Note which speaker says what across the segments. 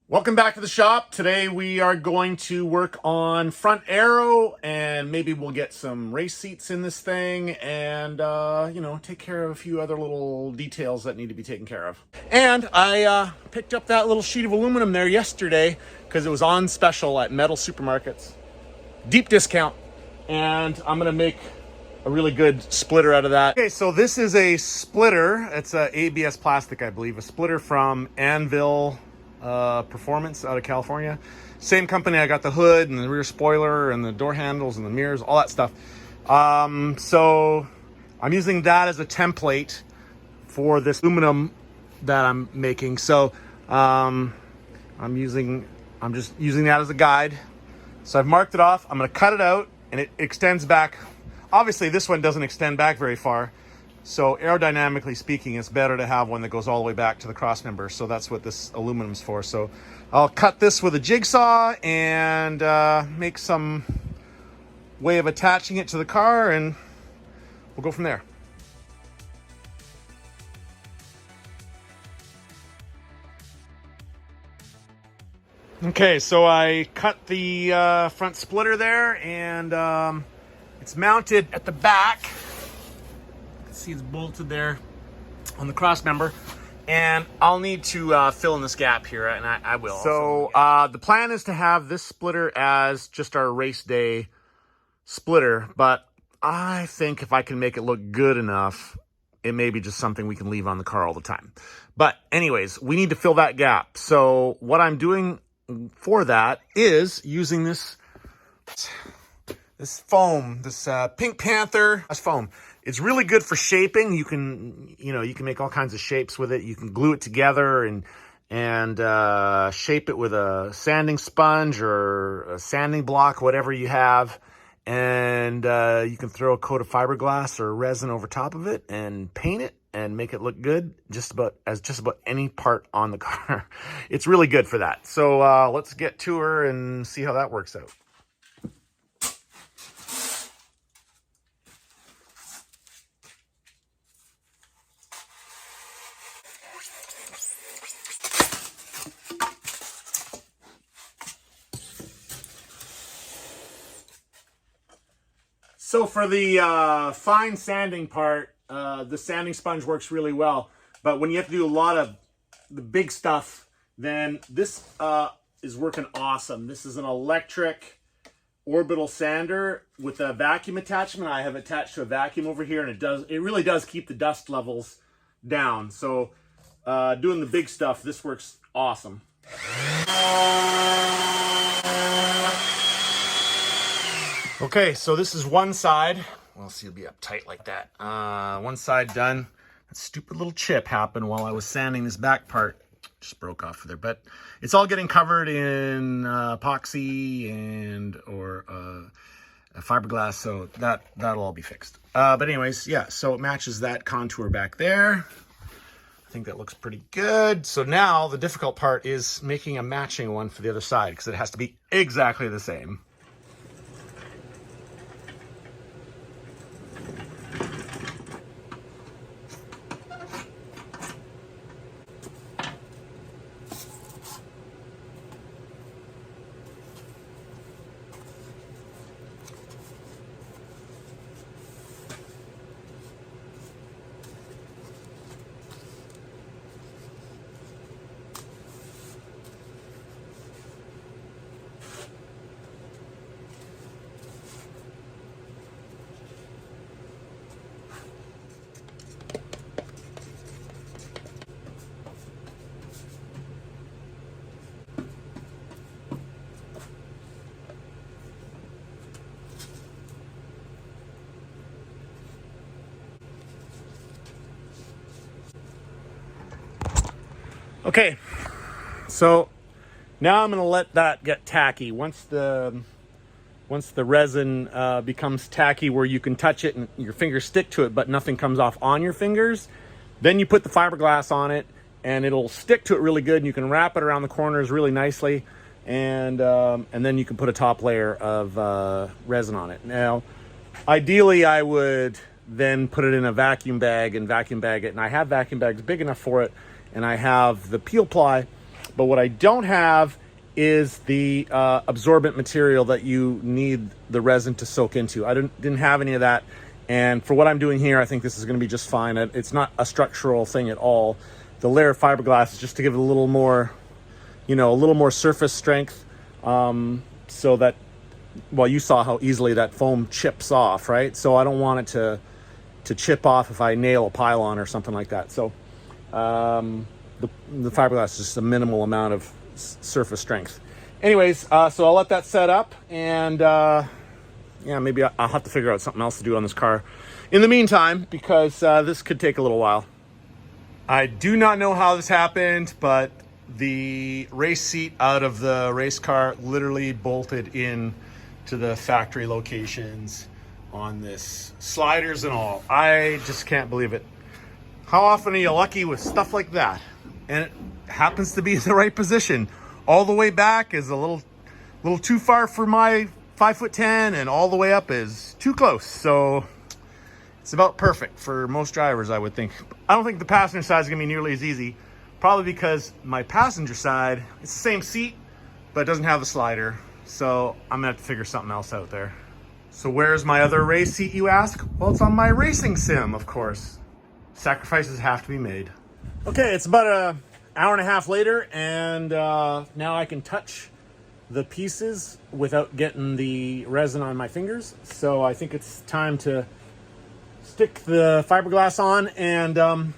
Speaker 1: Welcome back to the shop. Today we are going to work on front aero and maybe we'll get some race seats in this thing and, take care of a few other little details that need to be taken care of. And I picked up that little sheet of aluminum there yesterday because it was on special at metal supermarkets. Deep discount. And I'm going to make a really good splitter out of that. Okay, so this is a splitter. It's a ABS plastic, I believe. A splitter from Anvil Performance out of California. Same company. I got the hood and the rear spoiler and the door handles and the mirrors, all that stuff. So I'm using that as a template for this aluminum that I'm making. So I'm just using that as a guide. So I've marked it off. I'm going to cut it out and it extends back. Obviously this one doesn't extend back very far. So aerodynamically speaking, it's better to have one that goes all the way back to the cross member. So that's what this aluminum's for. So I'll cut this with a jigsaw and make some way of attaching it to the car, and we'll go from there. Okay, so I cut the front splitter there, and it's mounted at the back. See, it's bolted there on the cross member, and I'll need to fill in this gap here, and I will. So the plan is to have this splitter as just our race day splitter, but I think if I can make it look good enough, it may be just something we can leave on the car all the time. But anyways, we need to fill that gap. So what I'm doing for that is using this foam, this Pink Panther foam. It's really good for shaping. You can make all kinds of shapes with it. You can glue it together and shape it with a sanding sponge or a sanding block, whatever you have. And you can throw a coat of fiberglass or resin over top of it and paint it and make it look good just about any part on the car. It's really good for that. So let's get to her and see how that works out. So for the fine sanding part, the sanding sponge works really well. But when you have to do a lot of the big stuff, then this is working awesome. This is an electric orbital sander with a vacuum attachment. I have attached to a vacuum over here, and it really does keep the dust levels down. So doing the big stuff, this works awesome. Okay, so this is one side. Well, see, it'll be up tight like that. One side done. That stupid little chip happened while I was sanding this back part. Just broke off there, but it's all getting covered in epoxy or fiberglass, so that'll all be fixed. But anyways, yeah, so it matches that contour back there. I think that looks pretty good. So now the difficult part is making a matching one for the other side, because it has to be exactly the same. Okay, so now I'm going to let that get tacky. Once the resin becomes tacky where you can touch it and your fingers stick to it, but nothing comes off on your fingers, then you put the fiberglass on it and it'll stick to it really good, and you can wrap it around the corners really nicely, and then you can put a top layer of resin on it. Now, ideally, I would then put it in a vacuum bag and vacuum bag it, and I have vacuum bags big enough for it, and I have the peel ply But what I don't have is the absorbent material that you need the resin to soak into. I didn't have any of that. And for what I'm doing here, I think this is going to be just fine. It's not a structural thing at all. The layer of fiberglass is just to give it a little more, a little more surface strength, so that, well, you saw how easily that foam chips off, right? So I don't want it to chip off if I nail a pylon or something like that. So the fiberglass is just a minimal amount of surface strength. Anyways, so I'll let that set up, and yeah, maybe I'll have to figure out something else to do on this car in the meantime, because this could take a little while. I do not know how this happened, but the race seat out of the race car literally bolted in to the factory locations on this, sliders and all. I just can't believe it. How often are you lucky with stuff like that? And it happens to be in the right position. All the way back is a little too far for my 5'10", and all the way up is too close. So it's about perfect for most drivers, I would think. I don't think the passenger side is gonna be nearly as easy, probably because my passenger side, it's the same seat, but it doesn't have the slider. So I'm gonna have to figure something else out there. So where's my other race seat, you ask? Well, it's on my racing sim, of course. Sacrifices have to be made. Okay, it's about an hour and a half later, and now I can touch the pieces without getting the resin on my fingers. So I think it's time to stick the fiberglass on, and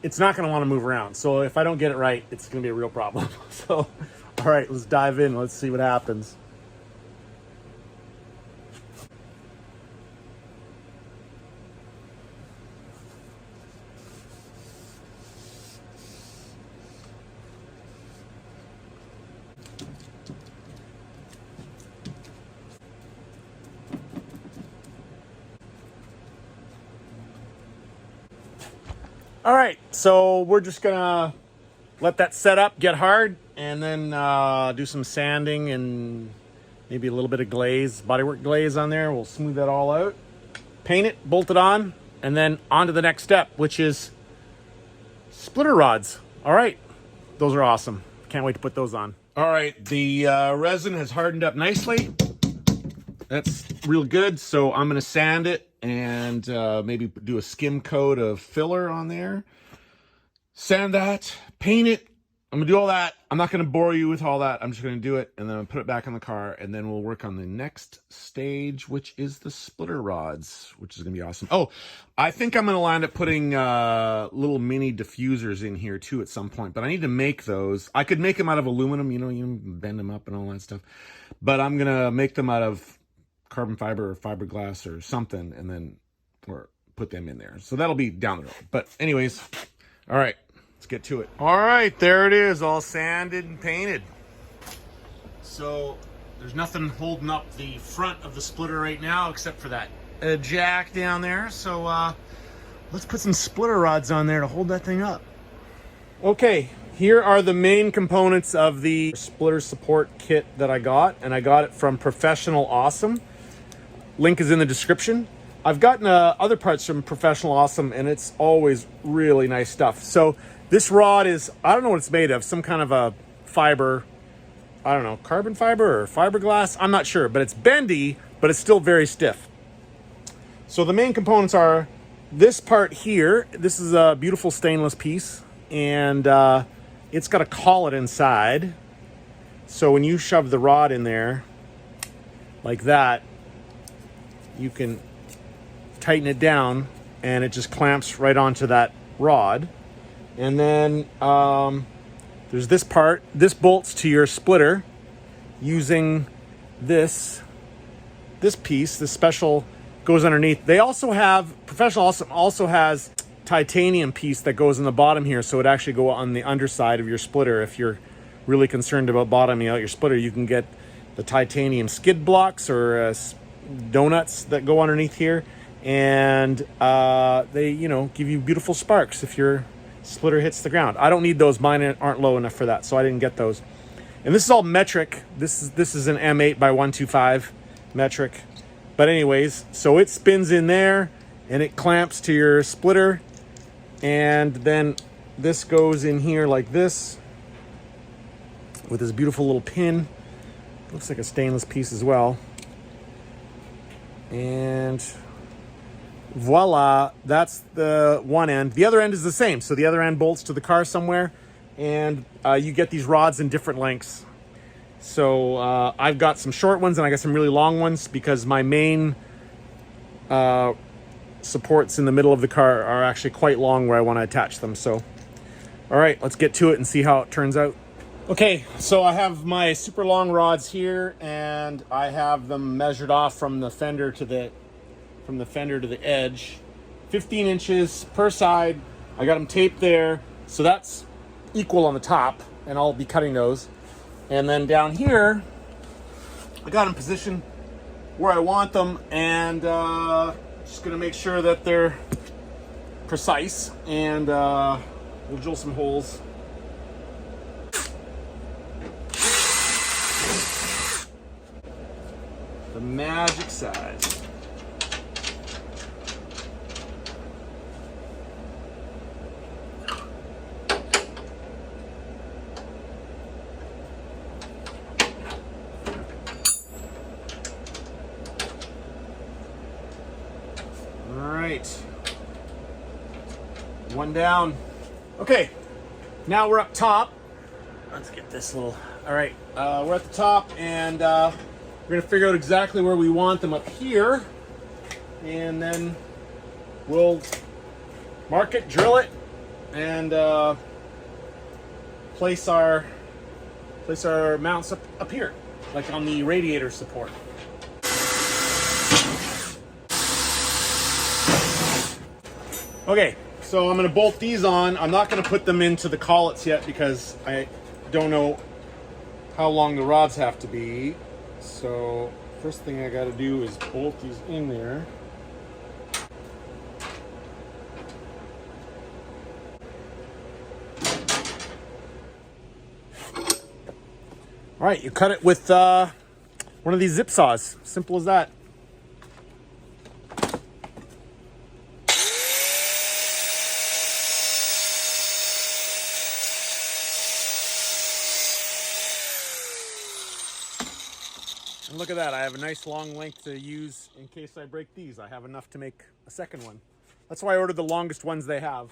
Speaker 1: it's not going to want to move around. So if I don't get it right, it's going to be a real problem. So, all right, let's dive in. Let's see what happens. All right, so we're just gonna let that set up, get hard, and then do some sanding and maybe a little bit of glaze, bodywork glaze on there. We'll smooth that all out, paint it, bolt it on, and then on to the next step, which is splitter rods. All right, those are awesome. Can't wait to put those on. All right, the resin has hardened up nicely. That's real good, so I'm gonna sand it and maybe do a skim coat of filler on there. Sand that, paint it. I'm gonna do all that. I'm not gonna bore you with all that. I'm just gonna do it, and then I'll put it back on the car, and then we'll work on the next stage, which is the splitter rods, which is gonna be awesome. Oh, I think I'm gonna land up putting little mini diffusers in here too at some point, but I need to make those. I could make them out of aluminum, you bend them up and all that stuff, but I'm gonna make them out of carbon fiber or fiberglass or something, and then or put them in there. So that'll be down the road. But anyways, all right, let's get to it. All right, there it is, all sanded and painted. So there's nothing holding up the front of the splitter right now except for that jack down there. So let's put some splitter rods on there to hold that thing up. Okay, here are the main components of the splitter support kit that I got, and I got it from Professional Awesome. Link is in the description. I've gotten other parts from Professional Awesome, and it's always really nice stuff. So this rod is, I don't know what it's made of, some kind of a fiber, I don't know, carbon fiber or fiberglass, I'm not sure, but it's bendy, but it's still very stiff. So the main components are this part here. This is a beautiful stainless piece, and it's got a collet inside. So when you shove the rod in there like that, you can tighten it down, and it just clamps right onto that rod. And then there's this part. This bolts to your splitter using this piece. This special goes underneath. They also have, Professional Awesome also has titanium piece that goes in the bottom here, so it actually go on the underside of your splitter. If you're really concerned about bottoming out your splitter, you can get the titanium skid blocks or donuts that go underneath here, and they give you beautiful sparks if your splitter hits the ground. I don't need those, mine aren't low enough for that, so I didn't get those. And this is all metric. This is an M8 by 125 metric. But anyways, so it spins in there and it clamps to your splitter, and then this goes in here like this, with this beautiful little pin. Looks like a stainless piece as well. And voila, that's the one end. The other end is the same. So the other end bolts to the car somewhere, and you get these rods in different lengths. So I've got some short ones and I got some really long ones because my main supports in the middle of the car are actually quite long where I want to attach them. So, all right, let's get to it and see how it turns out. Okay, so I have my super long rods here, and I have them measured off from the fender to the edge, 15 inches per side. I got them taped there, so that's equal on the top, and I'll be cutting those. And then down here, I got them positioned where I want them, and just gonna make sure that they're precise, and we'll drill some holes. The magic size. All right, one down. Okay, now we're up top. Let's get this little, all right, we're at the top, and we're gonna figure out exactly where we want them up here, and then we'll mark it, drill it, and place our mounts up here, like on the radiator support. Okay, so I'm gonna bolt these on. I'm not gonna put them into the collets yet because I don't know how long the rods have to be. So first thing I got to do is bolt these in there. All right, you cut it with one of these zip saws. Simple as that. And look at that, I have a nice long length to use in case I break these. I have enough to make a second one. That's why I ordered the longest ones they have.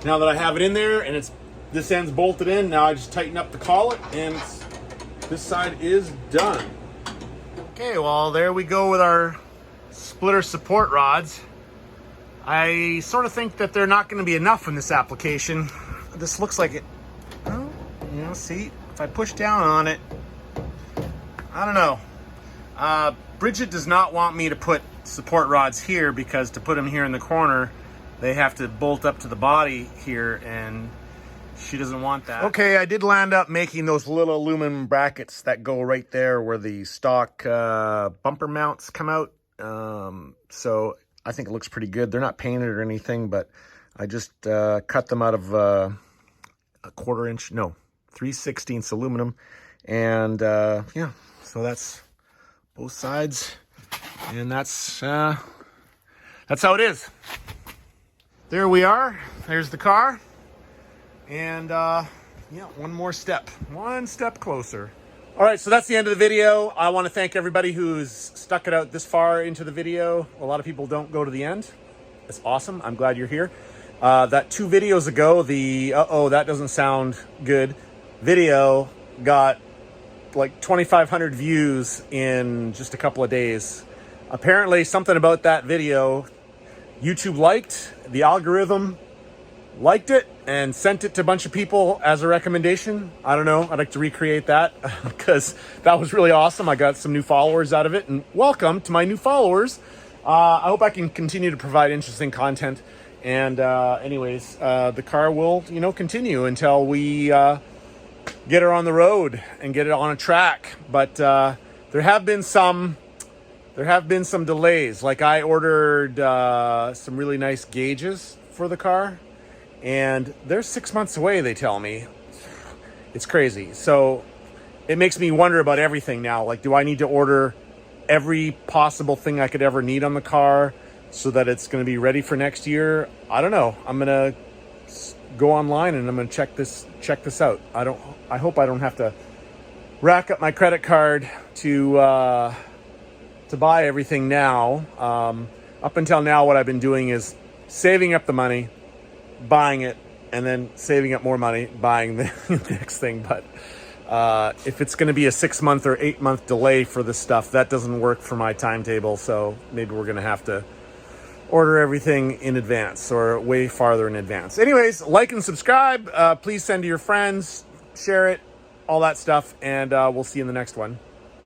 Speaker 1: Now that I have it in there and this end's bolted in, now I just tighten up the collet and this side is done. Okay, well there we go with our splitter support rods. I sort of think that they're not going to be enough in this application. This looks like it, well, you know, see, if I push down on it, I don't know. Bridget does not want me to put support rods here because to put them here in the corner, they have to bolt up to the body here, and she doesn't want that. Okay, I did land up making those little aluminum brackets that go right there where the stock bumper mounts come out. So I think it looks pretty good. They're not painted or anything, but I just cut them out of a 3/16 aluminum. And yeah, so that's both sides, and that's how it is. There we are. There's the car. And yeah, one step closer. All right, so that's the end of the video. I want to thank everybody who's stuck it out this far into the video. A lot of people don't go to the end. It's awesome. I'm glad you're here. That 2 videos ago, the that doesn't sound good video got like 2,500 views in just a couple of days. Apparently something about that video YouTube liked, the algorithm liked it and sent it to a bunch of people as a recommendation. I don't know, I'd like to recreate that because that was really awesome. I got some new followers out of it, and welcome to my new followers. I hope I can continue to provide interesting content. And anyways, the car will, continue until we get her on the road and get it on a track. But there have been some there have been some delays. Like I ordered some really nice gauges for the car, and they're 6 months away, they tell me. It's crazy. So it makes me wonder about everything now. Like, do I need to order every possible thing I could ever need on the car so that it's going to be ready for next year? I don't know. I'm going to go online and I'm going to check this out. I hope I don't have to rack up my credit card to buy everything now. Up until now, what I've been doing is saving up the money, buying it, and then saving up more money, buying the next thing. But if it's going to be a 6 month or 8 month delay for this stuff, that doesn't work for my timetable. So maybe we're going to have to order everything in advance or way farther in advance. Anyways, like and subscribe. Please send to your friends, share it, all that stuff. And we'll see you in the next one.